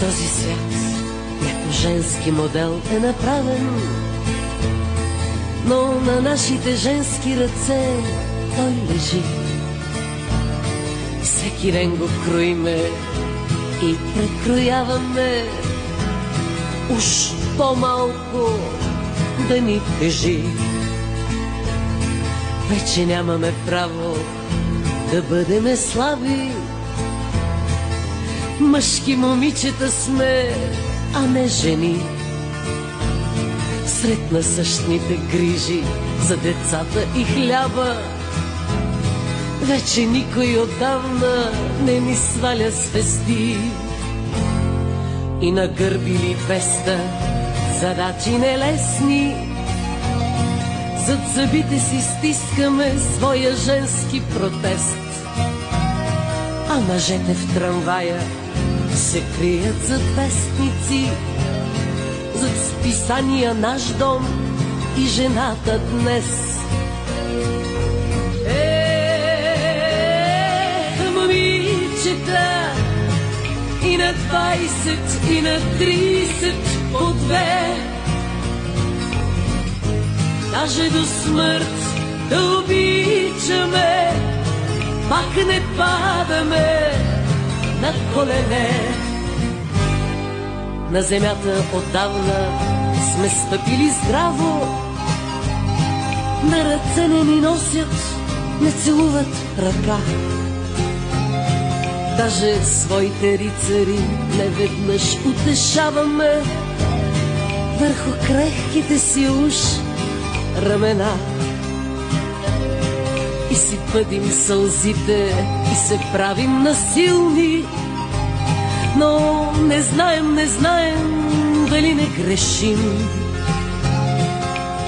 този свят някой женски модел е направен, но на нашите женски ръце той лежи. Всеки ден го кроиме и прекрояваме, уж по-малко да ни тежи. Вече нямаме право да бъдеме слаби, мъжки момичета сме, а не жени. Сред насъщните грижи за децата и хляба, вече никой отдавна не ни сваля звезди. И нагърбили 200 задачи нелесни, зад зъбите си стискаме своя женски протест. А мъжете в трамвая се крият зад вестници, зад списания Наш дом и Жената днес. Момичета и на 20, и на 30 по 2, даже до смърт да обичаме, пак не падаме на колене. На земята отдавна сме стъпили здраво, на ръце не ни носят, не целуват ръка. Даже своите рицари неведнъж утешаваме върху крехките си уж рамена. И си пъдим сълзите и се правим насилни, но не знаем дали не грешим,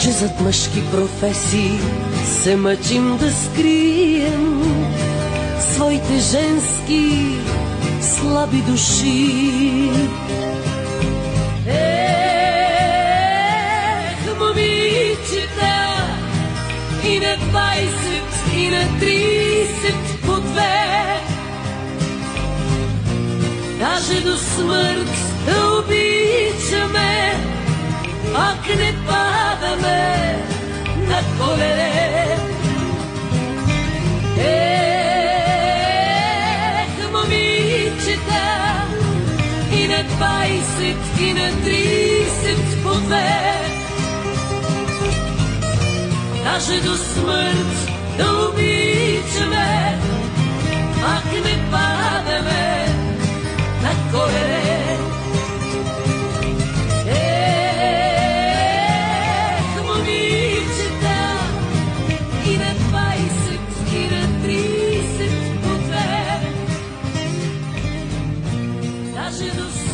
че зад мъжки професии се мъчим да скрием своите женски слаби души. Момичета и на 20, и на 30 по 2, даже до смърт да обичаме, пак не падаме на колене. Момичета и на 20, и на 30 по 2, даже до смърт да обичаме, пак не падаме на колене. Момичета и на 20, и на 30 по 2, даже до смърт